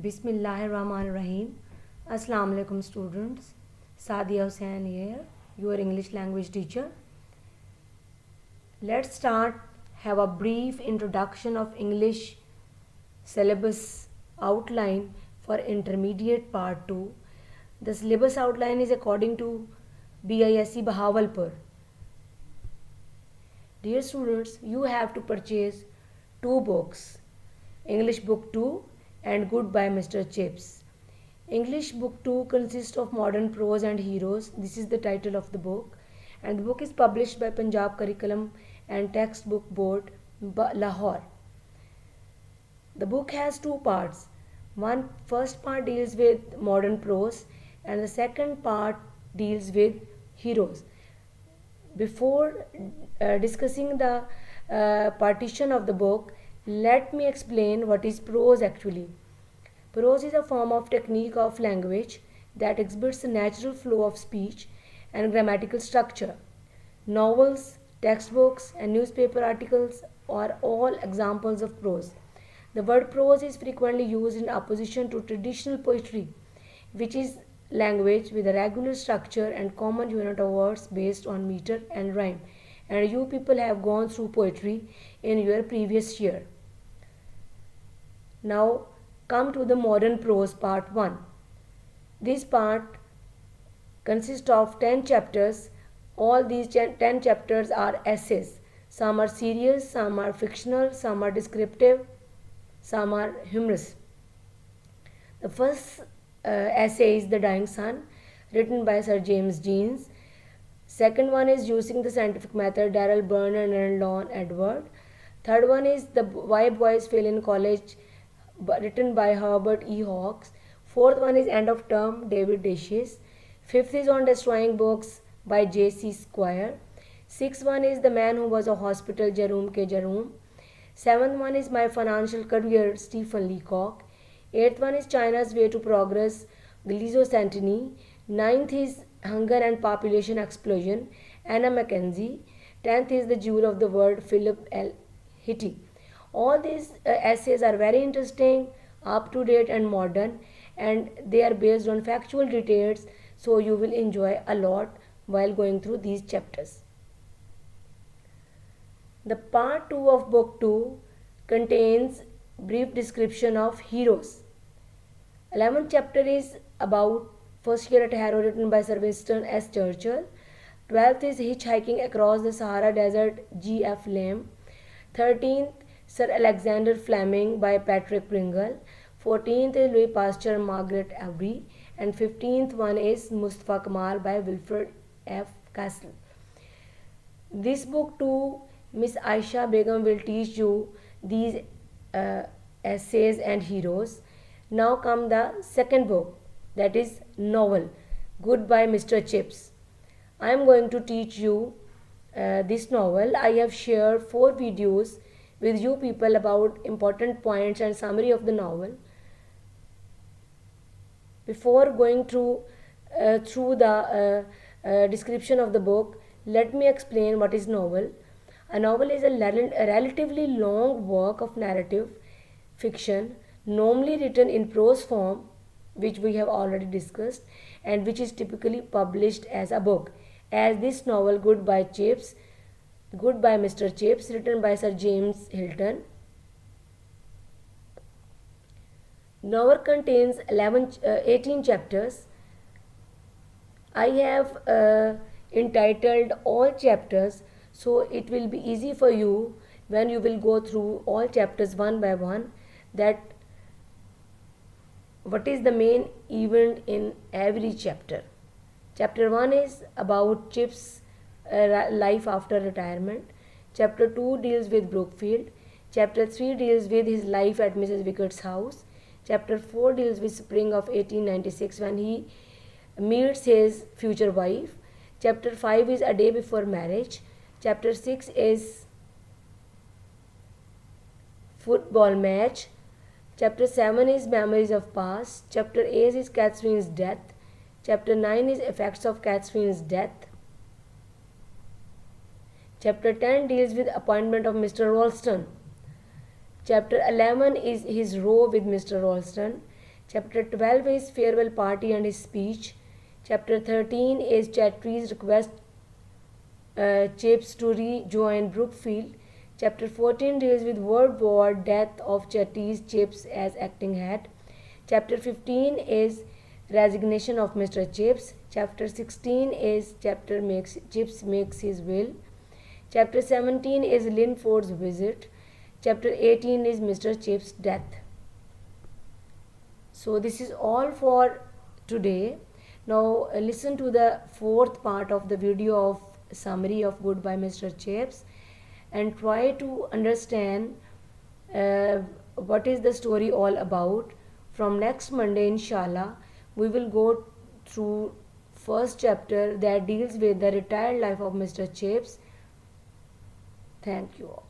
Bismillahirrahmanirrahim. Assalamu alaikum students. Sadia Hussain here, your English language teacher. Let's start. Have a brief introduction of English syllabus outline for intermediate part 2. The syllabus outline is according to BISC Bahawalpur. Dear students, you have to purchase two books, English Book 2 and Goodbye Mr. Chips. English Book 2 consists of modern prose and heroes. This is the title of the book, and the book is published by Punjab Curriculum and Textbook Board, Lahore. The book has two parts. First part deals with modern prose and the second part deals with heroes. Before discussing the partition of the book, let me explain what is prose actually. Prose is a form of technique of language that exhibits the natural flow of speech and grammatical structure. Novels, textbooks, and newspaper articles are all examples of prose. The word prose is frequently used in opposition to traditional poetry, which is language with a regular structure and common unit of words based on meter and rhyme. And you people have gone through poetry in your previous year. Now come to the modern prose part 1. This part consists of 10 chapters. All these 10 chapters are essays. Some are serious, some are fictional, some are descriptive, some are humorous. The first essay is The Dying Sun, written by Sir James Jeans. Second one is Using the Scientific Method, Darrell Burnham and Lon Edward. Third one is The Why Boys Fail in College, written by Herbert E. Hawkes. Fourth one is End of Term, David Dashes. Fifth is On Destroying Books by J.C. Squire. Sixth one is The Man Who Was a Hospital, Jerome K. Jerome. Seventh one is My Financial Career, Stephen Leacock. Eighth one is China's Way to Progress, Gilizzo Santini. Ninth is Hunger and Population Explosion, Anna Mackenzie. 10th is The Jewel of the World, Philip L. Hitty. All these essays are very interesting, up to date and modern, and they are based on factual details, so you will enjoy a lot while going through these chapters. The part 2 of book 2 contains brief description of heroes. 11th chapter is about First Year at Harrow, written by Sir Winston S. Churchill. 12th is Hitchhiking Across the Sahara Desert, G. F. Lame. 13th, Sir Alexander Fleming by Patrick Pringle. 14th is Louis Pasteur, Margaret Avery. And 15th one is Mustafa Kamal by Wilfred F. Castle. This book too, Miss Aisha Begum will teach you these essays and heroes. Now come the second book, that is novel, Goodbye Mr. Chips. I am going to teach you this novel. I have shared 4 videos with you people about important points and summary of the novel. Before going through the description of the book, let me explain what is novel. A novel is a relatively long work of narrative fiction, normally written in prose form, which we have already discussed, and which is typically published as a book, as this novel Goodbye Mr. Chips, written by Sir James Hilton. Novel contains 18 chapters. I have entitled all chapters, so it will be easy for you when you will go through all chapters one by one, that what is the main event in every chapter. Chapter 1 is about Chip's life after retirement. Chapter 2 deals with Brookfield. Chapter 3 deals with his life at Mrs. Wickett's house. Chapter 4 deals with spring of 1896 when he meets his future wife. Chapter 5 is A Day Before Marriage. Chapter 6 is Football Match. Chapter 7 is Memories of Past. Chapter 8 is Catherine's Death. Chapter 9 is Effects of Catherine's Death. Chapter 10 deals with Appointment of Mr. Ralston. Chapter 11 is His Row with Mr. Ralston. Chapter 12 is farewell party and his speech. Chapter 13 is Chatterjee's request Chips to rejoin Brookfield. Chapter 14 deals with World War death of Chatterjee's Chips as acting head. Chapter 15 is resignation of Mr. Chips. Chapter 16 is Chips makes his will. Chapter 17 is Linford's visit. Chapter 18 is Mr. Chips' death. So this is all for today. Now listen to the fourth part of the video of summary of Goodbye Mr. Chips and try to understand what is the story all about. From next Monday, inshallah, we will go through first chapter that deals with the retired life of Mr. Chips. Thank you all.